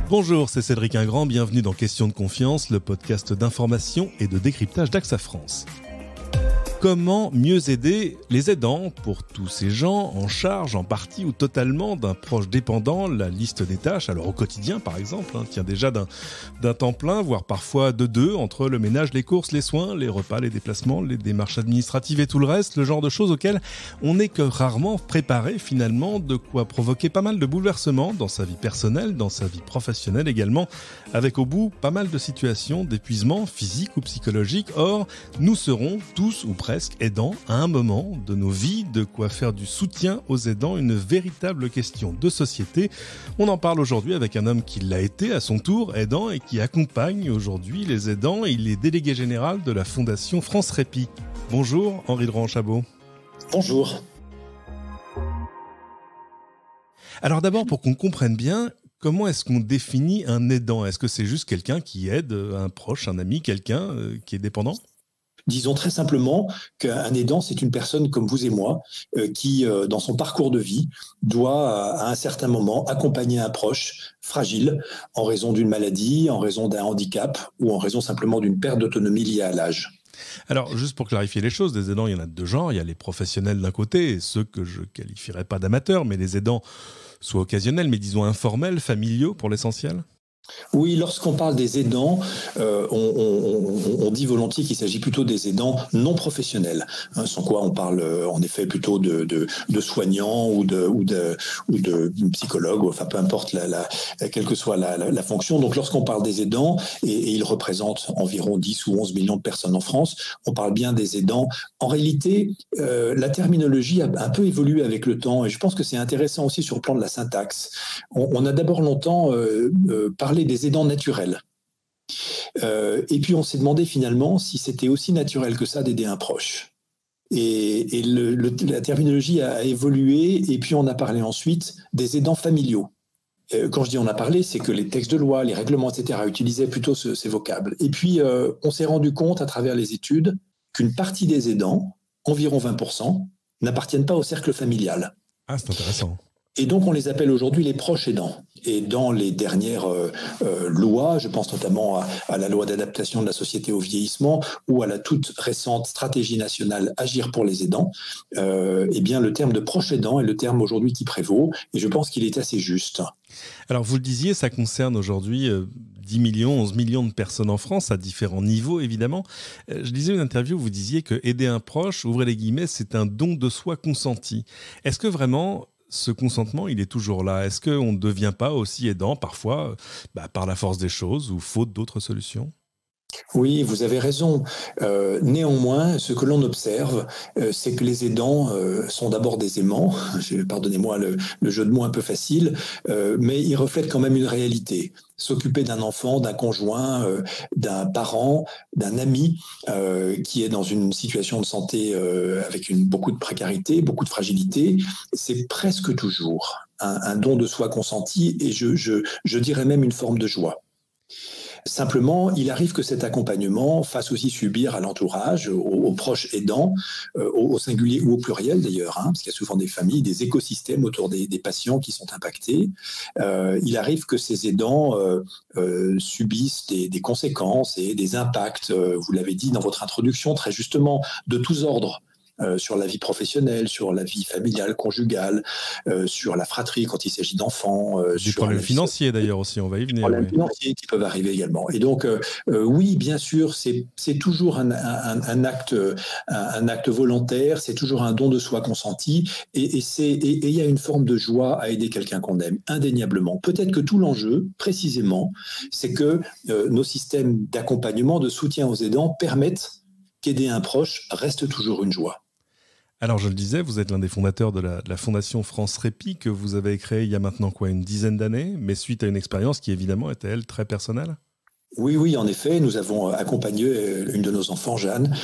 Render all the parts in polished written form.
Bonjour, c'est Cédric Ingrand, bienvenue dans Question de confiance, le podcast d'information et de décryptage d'AXA France. Comment mieux aider les aidants pour tous ces gens en charge en partie ou totalement d'un proche dépendant? La liste des tâches, alors au quotidien par exemple, tient déjà d'un temps plein, voire parfois de deux, entre le ménage, les courses, les soins, les repas, les déplacements, les démarches administratives et tout le reste, le genre de choses auxquelles on n'est que rarement préparé finalement, de quoi provoquer pas mal de bouleversements dans sa vie personnelle, dans sa vie professionnelle également, avec au bout pas mal de situations d'épuisement physique ou psychologique. Or, nous serons tous ou presque aidants à un moment de nos vies, de quoi faire du soutien aux aidants une véritable question de société. On en parle aujourd'hui avec un homme qui l'a été à son tour aidant et qui accompagne aujourd'hui les aidants. Il est délégué général de la Fondation France Répit. Bonjour Henri de Rohan-Chabot. Bonjour. Alors d'abord, pour qu'on comprenne bien, comment est-ce qu'on définit un aidant? Est-ce que c'est juste quelqu'un qui aide un proche, un ami, quelqu'un qui est dépendant? Disons très simplement qu'un aidant, c'est une personne comme vous et moi qui, dans son parcours de vie, doit à un certain moment accompagner un proche fragile en raison d'une maladie, en raison d'un handicap ou en raison simplement d'une perte d'autonomie liée à l'âge. Alors, juste pour clarifier les choses, des aidants, il y en a de deux genres. Il y a les professionnels d'un côté et ceux que je qualifierais pas d'amateurs, mais les aidants soit occasionnels, mais disons informels, familiaux pour l'essentiel. Oui, lorsqu'on parle des aidants, on dit volontiers qu'il s'agit plutôt des aidants non professionnels, sans quoi on parle en effet plutôt de soignants ou de psychologues, enfin peu importe quelle que soit la fonction. Donc lorsqu'on parle des aidants, et ils représentent environ 10 ou 11 millions de personnes en France, on parle bien des aidants. En réalité, la terminologie a un peu évolué avec le temps, et je pense que c'est intéressant aussi sur le plan de la syntaxe. On a d'abord longtemps parlé des aidants naturels. Et puis on s'est demandé finalement si c'était aussi naturel que ça d'aider un proche. Et la terminologie a évolué, et puis on a parlé ensuite des aidants familiaux. Quand je dis on a parlé, c'est que les textes de loi, les règlements, etc. utilisaient plutôt ces vocables. Et puis on s'est rendu compte à travers les études qu'une partie des aidants, environ 20%, n'appartiennent pas au cercle familial. Ah, c'est intéressant. Et donc, on les appelle aujourd'hui les proches aidants. Et dans les dernières lois, je pense notamment à la loi d'adaptation de la société au vieillissement ou à la toute récente stratégie nationale Agir pour les aidants, eh bien, le terme de proche aidant est le terme aujourd'hui qui prévaut, et je pense qu'il est assez juste. Alors, vous le disiez, ça concerne aujourd'hui 10 millions, 11 millions de personnes en France, à différents niveaux, évidemment. Je lisais une interview où vous disiez que aider un proche, ouvrez les guillemets, c'est un don de soi consenti. Est-ce que vraiment ce consentement, il est toujours là? Est-ce qu'on ne devient pas aussi aidant parfois par la force des choses ou faute d'autres solutions? Oui, vous avez raison. Néanmoins, ce que l'on observe, c'est que les aidants sont d'abord des aimants, pardonnez-moi le jeu de mots un peu facile, mais ils reflètent quand même une réalité. S'occuper d'un enfant, d'un conjoint, d'un parent, d'un ami qui est dans une situation de santé avec beaucoup de précarité, beaucoup de fragilité, c'est presque toujours un don de soi consenti, et je dirais même une forme de joie. Simplement, il arrive que cet accompagnement fasse aussi subir à l'entourage, aux proches aidants, au singulier ou au pluriel d'ailleurs, parce qu'il y a souvent des familles, des écosystèmes autour des patients qui sont impactés. Il arrive que ces aidants subissent des conséquences et des impacts, vous l'avez dit dans votre introduction très justement, de tous ordres. Sur la vie professionnelle, sur la vie familiale, conjugale, sur la fratrie quand il s'agit d'enfants. Des problèmes financiers d'ailleurs aussi, on va y venir. Des problèmes financiers qui peuvent arriver également. Et donc, oui, bien sûr, c'est toujours un acte volontaire, c'est toujours un don de soi consenti, et il y a une forme de joie à aider quelqu'un qu'on aime, indéniablement. Peut-être que tout l'enjeu, précisément, c'est que nos systèmes d'accompagnement, de soutien aux aidants permettent qu'aider un proche reste toujours une joie. Alors je le disais, vous êtes l'un des fondateurs de la Fondation France Répit que vous avez créée il y a maintenant une dizaine d'années, mais suite à une expérience qui évidemment était elle très personnelle. Oui, en effet, nous avons accompagné une de nos enfants, Jeanne,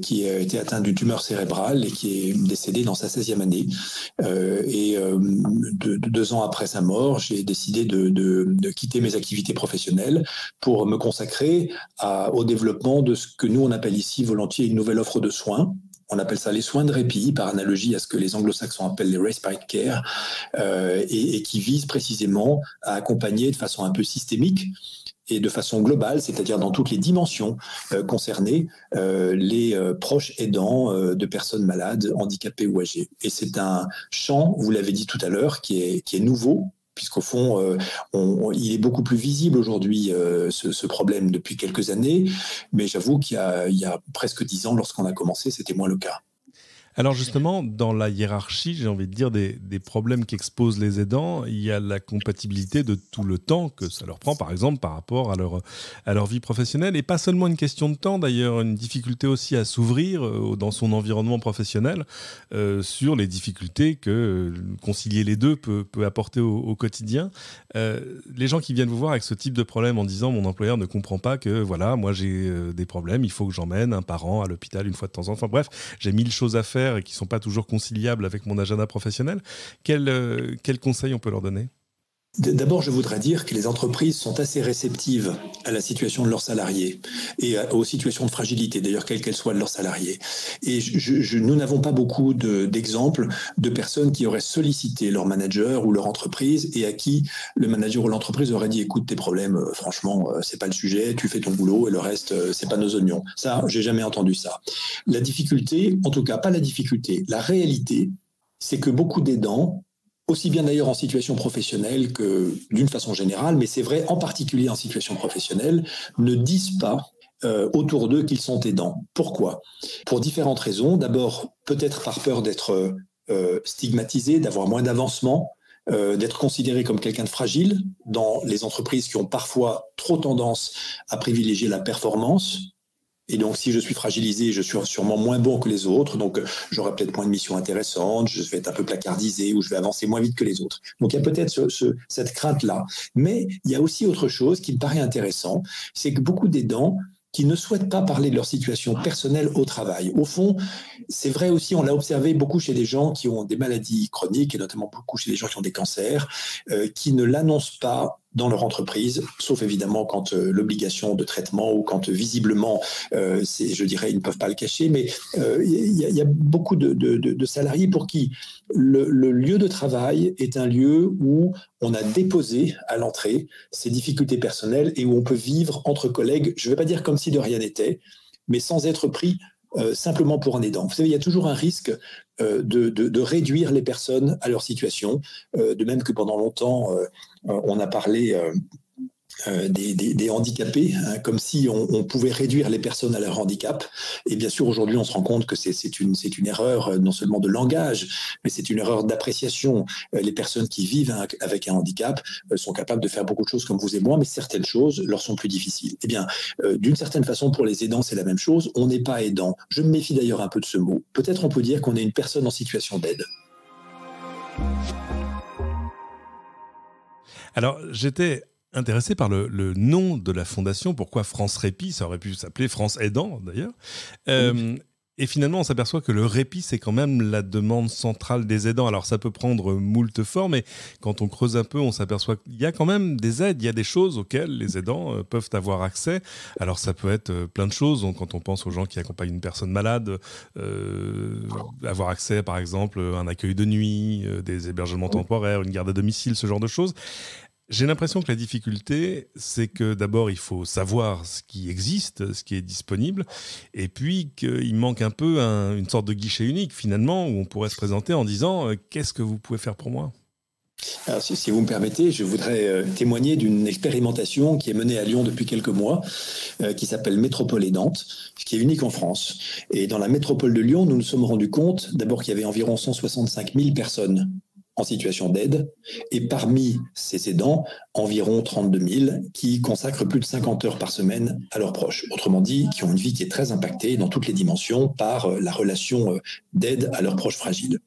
qui a été atteinte d'une tumeur cérébrale et qui est décédée dans sa 16e année. Et 2 ans après sa mort, j'ai décidé de quitter mes activités professionnelles pour me consacrer au développement de ce que nous, on appelle ici volontiers une nouvelle offre de soins, On appelle ça les soins de répit, par analogie à ce que les anglo-saxons appellent les respite care, et qui visent précisément à accompagner de façon un peu systémique et de façon globale, c'est-à-dire dans toutes les dimensions concernées, les proches aidants de personnes malades, handicapées ou âgées. Et c'est un champ, vous l'avez dit tout à l'heure, qui est nouveau, puisqu'au fond, il est beaucoup plus visible aujourd'hui, ce problème, depuis quelques années. Mais j'avoue qu'il y a presque 10 ans, lorsqu'on a commencé, c'était moins le cas. Alors justement, dans la hiérarchie, j'ai envie de dire, des problèmes qu'exposent les aidants, il y a la compatibilité de tout le temps que ça leur prend, par exemple, par rapport à leur vie professionnelle. Et pas seulement une question de temps, d'ailleurs, une difficulté aussi à s'ouvrir dans son environnement professionnel sur les difficultés que concilier les deux peut apporter au quotidien. Les gens qui viennent vous voir avec ce type de problème en disant « mon employeur ne comprend pas que, voilà, moi j'ai des problèmes, il faut que j'emmène un parent à l'hôpital une fois de temps en temps. » Bref, j'ai 1000 choses à faire et qui ne sont pas toujours conciliables avec mon agenda professionnel. Quel conseil on peut leur donner ? D'abord, je voudrais dire que les entreprises sont assez réceptives à la situation de leurs salariés et aux situations de fragilité, d'ailleurs, quelles qu'elles soient de leurs salariés. Et nous n'avons pas beaucoup d'exemples de personnes qui auraient sollicité leur manager ou leur entreprise et à qui le manager ou l'entreprise aurait dit « écoute, tes problèmes, franchement, c'est pas le sujet, tu fais ton boulot et le reste, c'est pas nos oignons ». Ça, j'ai jamais entendu ça. La difficulté, en tout cas pas la difficulté, la réalité, c'est que beaucoup d'aidants, aussi bien d'ailleurs en situation professionnelle que d'une façon générale, mais c'est vrai en particulier en situation professionnelle, ne disent pas autour d'eux qu'ils sont aidants. Pourquoi ? Pour différentes raisons. D'abord, peut-être par peur d'être stigmatisé, d'avoir moins d'avancement, d'être considéré comme quelqu'un de fragile dans les entreprises qui ont parfois trop tendance à privilégier la performance. Et donc, si je suis fragilisé, je suis sûrement moins bon que les autres. Donc, j'aurai peut-être moins de missions intéressantes, je vais être un peu placardisé ou je vais avancer moins vite que les autres. Donc, il y a peut-être cette crainte-là. Mais il y a aussi autre chose qui me paraît intéressant, c'est que beaucoup d'aidants qui ne souhaitent pas parler de leur situation personnelle au travail. Au fond, c'est vrai aussi, on l'a observé beaucoup chez des gens qui ont des maladies chroniques, et notamment beaucoup chez des gens qui ont des cancers, qui ne l'annoncent pas dans leur entreprise, sauf évidemment quand l'obligation de traitement ou quand visiblement, je dirais, ils ne peuvent pas le cacher, mais il y a beaucoup de salariés pour qui le lieu de travail est un lieu où on a déposé à l'entrée ses difficultés personnelles et où on peut vivre entre collègues, je ne vais pas dire comme si de rien n'était, mais sans être pris simplement pour un aidant. Vous savez, il y a toujours un risque de réduire les personnes à leur situation, de même que pendant longtemps, on a parlé des handicapés, hein, comme si on pouvait réduire les personnes à leur handicap. Et bien sûr, aujourd'hui, on se rend compte que c'est une erreur non seulement de langage, mais c'est une erreur d'appréciation. Les personnes qui vivent avec un handicap sont capables de faire beaucoup de choses comme vous et moi, mais certaines choses leur sont plus difficiles. Eh bien, d'une certaine façon, pour les aidants, c'est la même chose. On n'est pas aidant. Je me méfie d'ailleurs un peu de ce mot. Peut-être on peut dire qu'on est une personne en situation d'aide. Alors, j'étais intéressé par le nom de la fondation. Pourquoi France Répit ? Ça aurait pu s'appeler France Aidant, d'ailleurs. Et finalement, on s'aperçoit que le répit, c'est quand même la demande centrale des aidants. Alors, ça peut prendre moult formes, mais quand on creuse un peu, on s'aperçoit qu'il y a quand même des aides, il y a des choses auxquelles les aidants peuvent avoir accès. Alors, ça peut être plein de choses. Donc, quand on pense aux gens qui accompagnent une personne malade, avoir accès, par exemple, à un accueil de nuit, des hébergements temporaires, une garde à domicile, ce genre de choses. J'ai l'impression que la difficulté, c'est que d'abord, il faut savoir ce qui existe, ce qui est disponible, et puis qu'il manque un peu une sorte de guichet unique, finalement, où on pourrait se présenter en disant « Qu'est-ce que vous pouvez faire pour moi ?» Alors, si vous me permettez, je voudrais témoigner d'une expérimentation qui est menée à Lyon depuis quelques mois, qui s'appelle Métropole aidante, qui est unique en France. Et dans la métropole de Lyon, nous nous sommes rendus compte, d'abord qu'il y avait environ 165 000 personnes en situation d'aide, et parmi ces aidants, environ 32 000 qui consacrent plus de 50 heures par semaine à leurs proches. Autrement dit, qui ont une vie qui est très impactée dans toutes les dimensions par la relation d'aide à leurs proches fragiles.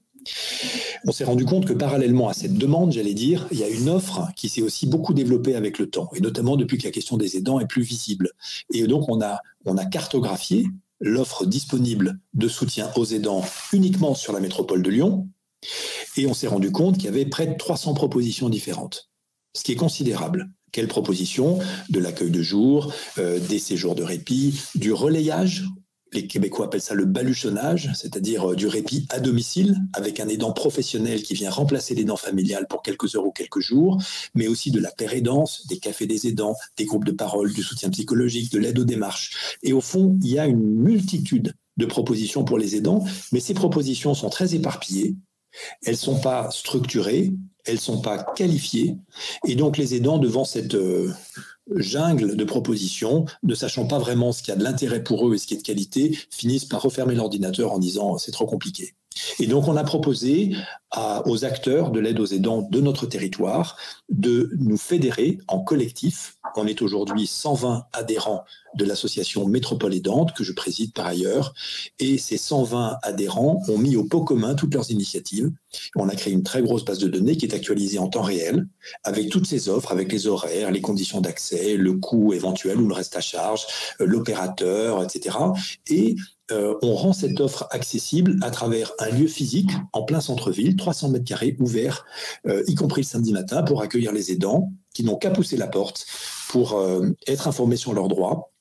On s'est rendu compte que parallèlement à cette demande, j'allais dire, il y a une offre qui s'est aussi beaucoup développée avec le temps, et notamment depuis que la question des aidants est plus visible. Et donc, on a cartographié l'offre disponible de soutien aux aidants uniquement sur la métropole de Lyon, et on s'est rendu compte qu'il y avait près de 300 propositions différentes, ce qui est considérable. Quelles propositions ? De l'accueil de jour, des séjours de répit, du relayage, les Québécois appellent ça le baluchonnage, c'est-à-dire du répit à domicile, avec un aidant professionnel qui vient remplacer l'aidant familial pour quelques heures ou quelques jours, mais aussi de la pérédance, des cafés des aidants, des groupes de parole, du soutien psychologique, de l'aide aux démarches. Et au fond, il y a une multitude de propositions pour les aidants, mais ces propositions sont très éparpillées, elles ne sont pas structurées, elles ne sont pas qualifiées, et donc les aidants, devant cette jungle de propositions, ne sachant pas vraiment ce qui a de l'intérêt pour eux et ce qui est de qualité, finissent par refermer l'ordinateur en disant « c'est trop compliqué ». Et donc on a proposé aux acteurs de l'aide aux aidants de notre territoire de nous fédérer en collectif. On est aujourd'hui 120 adhérents de l'association Métropole Aidante, que je préside par ailleurs, et ces 120 adhérents ont mis au pot commun toutes leurs initiatives. On a créé une très grosse base de données qui est actualisée en temps réel, avec toutes ces offres, avec les horaires, les conditions d'accès, le coût éventuel ou le reste à charge, l'opérateur, etc. Et on rend cette offre accessible à travers un lieu physique en plein centre-ville, 300 mètres carrés, ouvert, y compris le samedi matin, pour accueillir les aidants qui n'ont qu'à pousser la porte pour être informés sur leurs droits,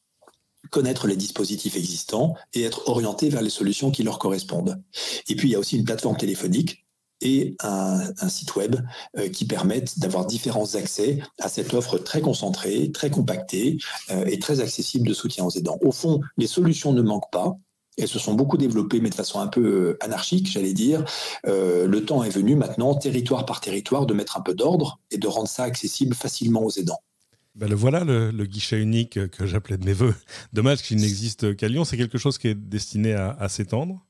connaître les dispositifs existants et être orientés vers les solutions qui leur correspondent. Et puis, il y a aussi une plateforme téléphonique et un site web qui permettent d'avoir différents accès à cette offre très concentrée, très compactée et très accessible de soutien aux aidants. Au fond, les solutions ne manquent pas. Elles se sont beaucoup développées, mais de façon un peu anarchique, j'allais dire. Le temps est venu maintenant, territoire par territoire, de mettre un peu d'ordre et de rendre ça accessible facilement aux aidants. Ben le voilà, le guichet unique que j'appelais de mes voeux. Dommage qu'il n'existe qu'à Lyon. C'est quelque chose qui est destiné à s'étendre ?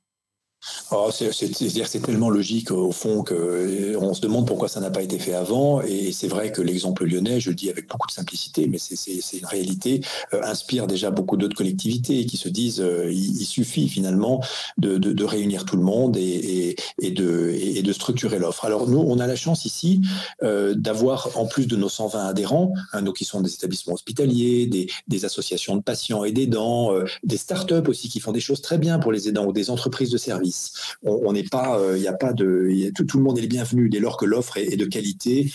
C'est-à-dire que c'est tellement logique au fond qu'on se demande pourquoi ça n'a pas été fait avant, et c'est vrai que l'exemple lyonnais, je le dis avec beaucoup de simplicité, mais c'est une réalité, inspire déjà beaucoup d'autres collectivités qui se disent il suffit finalement de réunir tout le monde et de structurer l'offre. Alors nous, on a la chance ici d'avoir, en plus de nos 120 adhérents, donc qui sont des établissements hospitaliers, des associations de patients et d'aidants, des startups aussi qui font des choses très bien pour les aidants, ou des entreprises de services. On n'est pas, il y a pas de, tout le monde est le bienvenu dès lors que l'offre est de qualité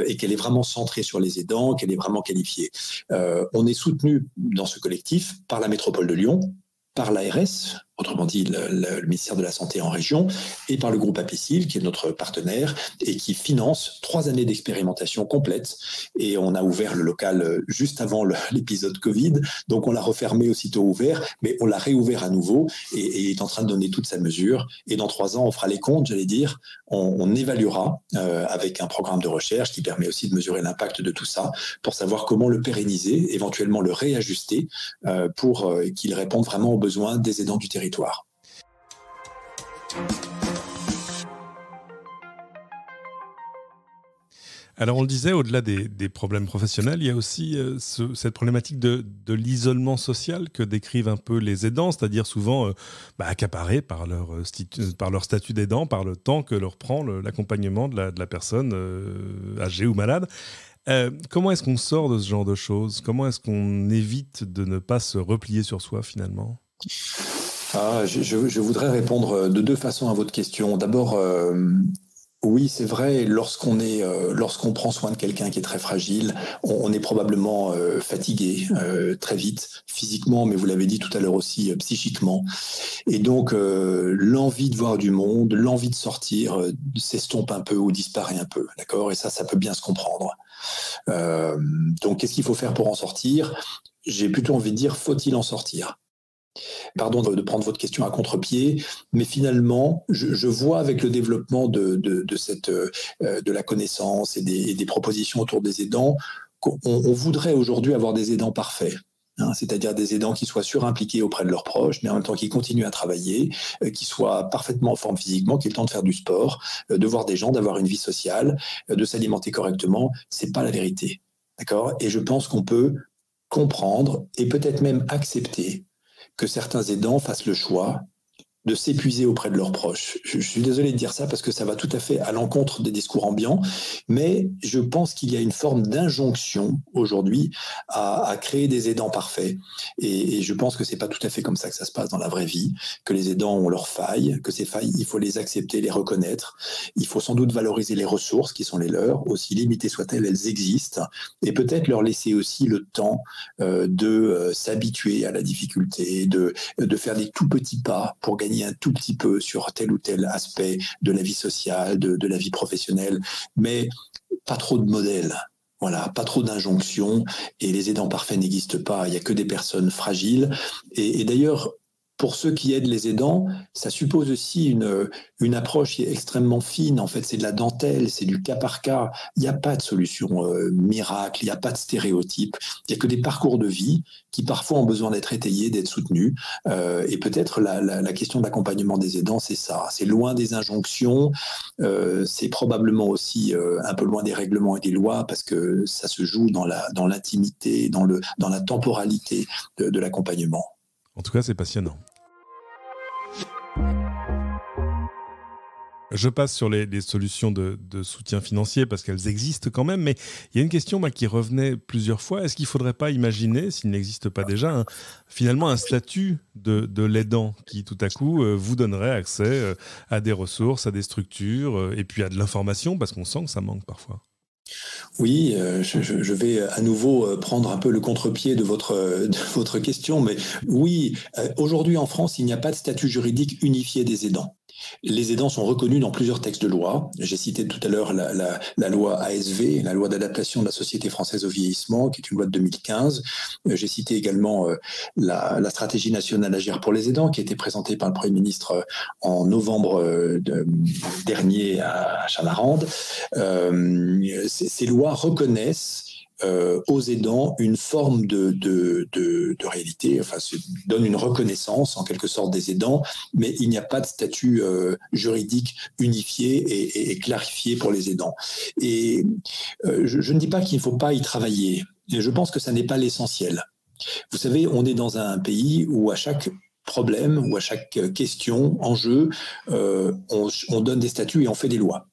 et qu'elle est vraiment centrée sur les aidants, qu'elle est vraiment qualifiée. On est soutenu dans ce collectif par la métropole de Lyon, par l'ARS, autrement dit le ministère de la Santé en région, et par le groupe APICIL, qui est notre partenaire, et qui finance 3 années d'expérimentation complète. Et on a ouvert le local juste avant l'épisode Covid, donc on l'a refermé aussitôt ouvert, mais on l'a réouvert à nouveau, et il est en train de donner toute sa mesure. Et dans 3 ans, on fera les comptes, j'allais dire, on évaluera avec un programme de recherche qui permet aussi de mesurer l'impact de tout ça, pour savoir comment le pérenniser, éventuellement le réajuster, pour qu'il réponde vraiment aux besoins des aidants du territoire. Alors on le disait, au-delà des problèmes professionnels, il y a aussi cette problématique de l'isolement social que décrivent un peu les aidants, c'est-à-dire souvent accaparés par leur statut d'aidant, par le temps que leur prend l'accompagnement de la personne âgée ou malade. Comment est-ce qu'on sort de ce genre de choses ? Comment est-ce qu'on évite de ne pas se replier sur soi finalement ? Je voudrais répondre de 2 façons à votre question. D'abord, oui, c'est vrai, lorsqu'on prend soin de quelqu'un qui est très fragile, on est probablement fatigué très vite, physiquement, mais vous l'avez dit tout à l'heure aussi, psychiquement. Et donc, l'envie de voir du monde, l'envie de sortir s'estompe un peu ou disparaît un peu, d'accord ? Et ça peut bien se comprendre. Donc, qu'est-ce qu'il faut faire pour en sortir ? J'ai plutôt envie de dire, faut-il en sortir ? Pardon de prendre votre question à contre-pied, mais finalement, je vois avec le développement de la connaissance et des propositions autour des aidants qu'on voudrait aujourd'hui avoir des aidants parfaits. C'est-à-dire des aidants qui soient surimpliqués auprès de leurs proches, mais en même temps qui continuent à travailler, qui soient parfaitement en forme physiquement, qui aient le temps de faire du sport, de voir des gens, d'avoir une vie sociale, de s'alimenter correctement. C'est pas la vérité, d'accord ? Et je pense qu'on peut comprendre et peut-être même accepter que certains aidants fassent le choix de s'épuiser auprès de leurs proches. Je suis désolé de dire ça parce que ça va tout à fait à l'encontre des discours ambiants, mais je pense qu'il y a une forme d'injonction aujourd'hui à créer des aidants parfaits. Et je pense que c'est pas tout à fait comme ça que ça se passe dans la vraie vie, que les aidants ont leurs failles, que ces failles, il faut les accepter, les reconnaître. Il faut sans doute valoriser les ressources qui sont les leurs, aussi limitées soient-elles, elles existent, et peut-être leur laisser aussi le temps de s'habituer à la difficulté, de faire des tout petits pas pour gagner un tout petit peu sur tel ou tel aspect de la vie sociale, de la vie professionnelle, mais pas trop de modèles. Voilà, pas trop d'injonctions, et les aidants parfaits n'existent pas, il n'y a que des personnes fragiles. Et d'ailleurs, pour ceux qui aident les aidants, ça suppose aussi une approche qui est extrêmement fine. En fait, c'est de la dentelle, c'est du cas par cas. Il n'y a pas de solution miracle, il n'y a pas de stéréotype. Il n'y a que des parcours de vie qui parfois ont besoin d'être étayés, d'être soutenus. Et peut-être la question de l'accompagnement des aidants, c'est ça. C'est loin des injonctions, c'est probablement aussi un peu loin des règlements et des lois, parce que ça se joue dans l'intimité, dans la temporalité de l'accompagnement. En tout cas, c'est passionnant. Je passe sur les solutions de soutien financier parce qu'elles existent quand même, mais il y a une question qui revenait plusieurs fois. Est-ce qu'il ne faudrait pas imaginer, s'il n'existe pas déjà, finalement un statut de l'aidant qui tout à coup vous donnerait accès à des ressources, à des structures et puis à de l'information, parce qu'on sent que ça manque parfois? Oui, je vais à nouveau prendre un peu le contre-pied de votre question, mais oui, aujourd'hui en France, il n'y a pas de statut juridique unifié des aidants. Les aidants sont reconnus dans plusieurs textes de loi. J'ai cité tout à l'heure la loi ASV, la loi d'adaptation de la société française au vieillissement, qui est une loi de 2015. J'ai cité également la stratégie nationale Agir pour les aidants, qui a été présentée par le Premier ministre en novembre dernier à Chamarande. Ces lois reconnaissent aux aidants une forme de réalité, enfin, donne une reconnaissance en quelque sorte des aidants, mais il n'y a pas de statut juridique unifié et clarifié pour les aidants. Et je ne dis pas qu'il ne faut pas y travailler, et je pense que ça n'est pas l'essentiel. Vous savez, on est dans un pays où à chaque problème ou à chaque question, enjeu, on donne des statuts et on fait des lois.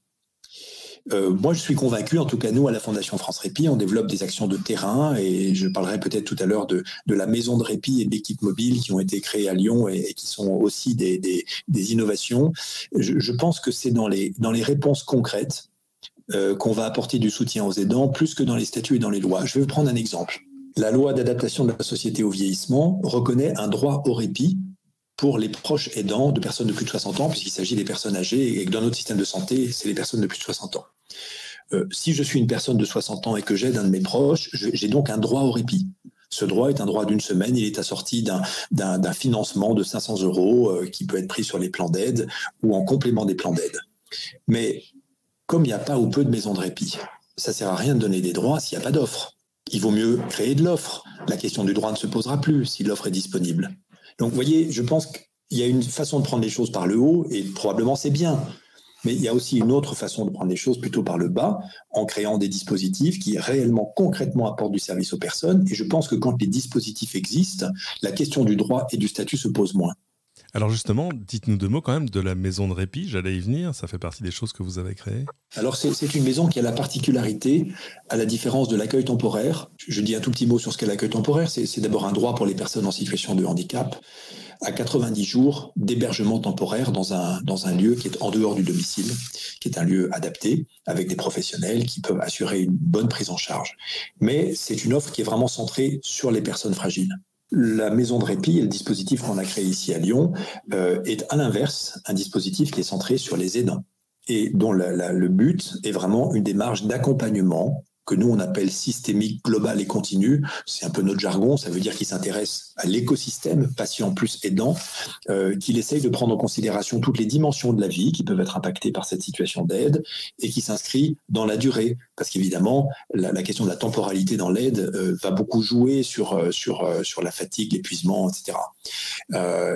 Moi, je suis convaincu, en tout cas nous, à la Fondation France Répit, on développe des actions de terrain, et je parlerai peut-être tout à l'heure de la maison de répit et de l'équipe mobile qui ont été créées à Lyon et qui sont aussi des innovations. Je pense que c'est dans les réponses concrètes qu'on va apporter du soutien aux aidants, plus que dans les statuts et dans les lois. Je vais vous prendre un exemple. La loi d'adaptation de la société au vieillissement reconnaît un droit au répit pour les proches aidants de personnes de plus de 60 ans, puisqu'il s'agit des personnes âgées, et que dans notre système de santé, c'est les personnes de plus de 60 ans. Si je suis une personne de 60 ans et que j'aide un de mes proches, j'ai donc un droit au répit. Ce droit est un droit d'une semaine, il est assorti d'un financement de 500 € qui peut être pris sur les plans d'aide ou en complément des plans d'aide. Mais comme il n'y a pas ou peu de maisons de répit, ça ne sert à rien de donner des droits s'il n'y a pas d'offre. Il vaut mieux créer de l'offre. La question du droit ne se posera plus si l'offre est disponible. Donc, vous voyez, je pense qu'il y a une façon de prendre les choses par le haut, et probablement c'est bien. Mais il y a aussi une autre façon de prendre les choses plutôt par le bas, en créant des dispositifs qui réellement, concrètement apportent du service aux personnes. Et je pense que quand les dispositifs existent, la question du droit et du statut se pose moins. Alors justement, dites-nous deux mots quand même de la maison de répit, j'allais y venir, ça fait partie des choses que vous avez créées. Alors c'est une maison qui a la particularité, à la différence de l'accueil temporaire. Je dis un tout petit mot sur ce qu'est l'accueil temporaire, c'est d'abord un droit pour les personnes en situation de handicap, à 90 jours d'hébergement temporaire dans un lieu qui est en dehors du domicile, qui est un lieu adapté, avec des professionnels qui peuvent assurer une bonne prise en charge. Mais c'est une offre qui est vraiment centrée sur les personnes fragiles. La maison de répit et le dispositif qu'on a créé ici à Lyon est à l'inverse un dispositif qui est centré sur les aidants et dont le but est vraiment une démarche d'accompagnement que nous on appelle systémique, global et continu. C'est un peu notre jargon, ça veut dire qu'il s'intéresse à l'écosystème patient plus aidant, qu'il essaye de prendre en considération toutes les dimensions de la vie qui peuvent être impactées par cette situation d'aide et qui s'inscrit dans la durée. Parce qu'évidemment, la question de la temporalité dans l'aide va beaucoup jouer sur la fatigue, l'épuisement, etc.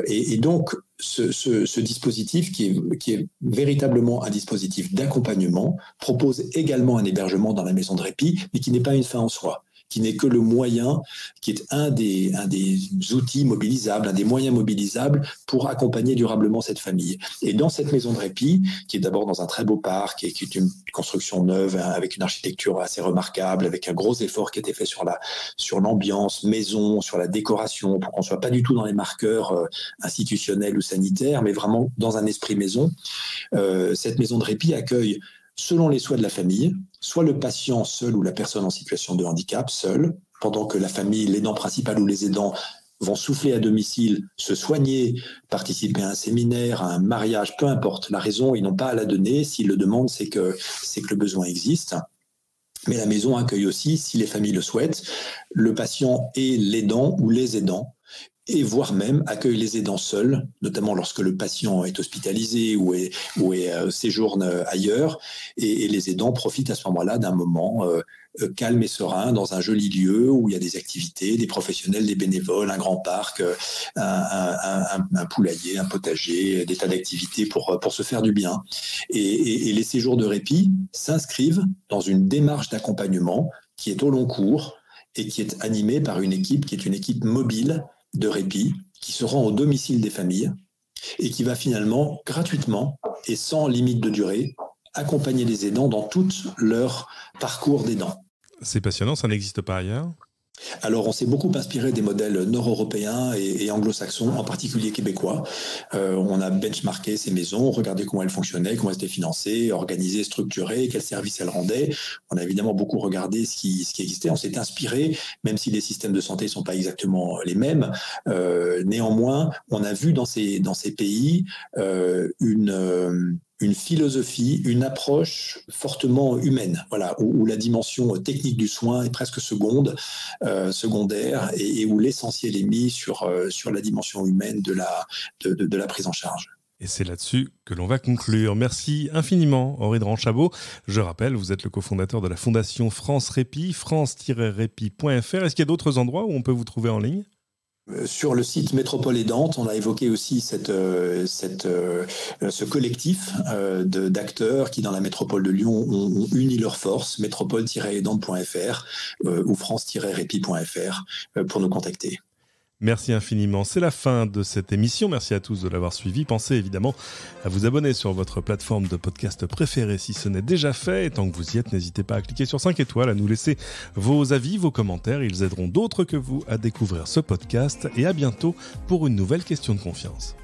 Et donc, ce dispositif, qui est véritablement un dispositif d'accompagnement, propose également un hébergement dans la maison de répit, mais qui n'est pas une fin en soi. qui n'est que le moyen, qui est un des outils mobilisables, un des moyens mobilisables pour accompagner durablement cette famille. Et dans cette maison de répit, qui est d'abord dans un très beau parc, et qui est une construction neuve, avec une architecture assez remarquable, avec un gros effort qui a été fait sur l'ambiance maison, sur la décoration, pour qu'on ne soit pas du tout dans les marqueurs institutionnels ou sanitaires, mais vraiment dans un esprit maison. Cette maison de répit accueille, selon les souhaits de la famille, soit le patient seul ou la personne en situation de handicap seul, pendant que la famille, l'aidant principal ou les aidants vont souffler à domicile, se soigner, participer à un séminaire, à un mariage, peu importe la raison, ils n'ont pas à la donner. S'ils le demandent, c'est que le besoin existe. Mais la maison accueille aussi, si les familles le souhaitent, le patient et l'aidant ou les aidants, et voire même accueille les aidants seuls, notamment lorsque le patient est hospitalisé ou séjourne ailleurs, et les aidants profitent à ce moment-là d'un moment calme et serein dans un joli lieu où il y a des activités, des professionnels, des bénévoles, un grand parc, un poulailler, un potager, des tas d'activités pour se faire du bien. Et les séjours de répit s'inscrivent dans une démarche d'accompagnement qui est au long cours et qui est animée par une équipe qui est une équipe mobile de répit, qui se rend au domicile des familles et qui va finalement, gratuitement et sans limite de durée, accompagner les aidants dans tout leur parcours d'aidant. C'est passionnant, ça n'existe pas ailleurs ? Alors, on s'est beaucoup inspiré des modèles nord-européens et anglo-saxons, en particulier québécois. On a benchmarké ces maisons, regardé comment elles fonctionnaient, comment elles étaient financées, organisées, structurées, quels services elles rendaient. On a évidemment beaucoup regardé ce qui existait. On s'est inspiré, même si les systèmes de santé ne sont pas exactement les mêmes. Néanmoins, on a vu dans ces pays une philosophie, une approche fortement humaine, voilà, où la dimension technique du soin est presque secondaire, et où l'essentiel est mis sur la dimension humaine de la prise en charge. Et c'est là-dessus que l'on va conclure. Merci infiniment, Henri de Ranchabot. Je rappelle, vous êtes le cofondateur de la Fondation France Répit, france-répit.fr. Est-ce qu'il y a d'autres endroits où on peut vous trouver en ligne ? Sur le site Métropole Aidante, on a évoqué aussi ce collectif d'acteurs qui, dans la métropole de Lyon, ont uni leurs forces, métropole-aidante.fr ou france-répit.fr pour nous contacter. Merci infiniment. C'est la fin de cette émission. Merci à tous de l'avoir suivi. Pensez évidemment à vous abonner sur votre plateforme de podcast préférée si ce n'est déjà fait. Et tant que vous y êtes, n'hésitez pas à cliquer sur 5 étoiles, à nous laisser vos avis, vos commentaires. Ils aideront d'autres que vous à découvrir ce podcast. Et à bientôt pour une nouvelle question de confiance.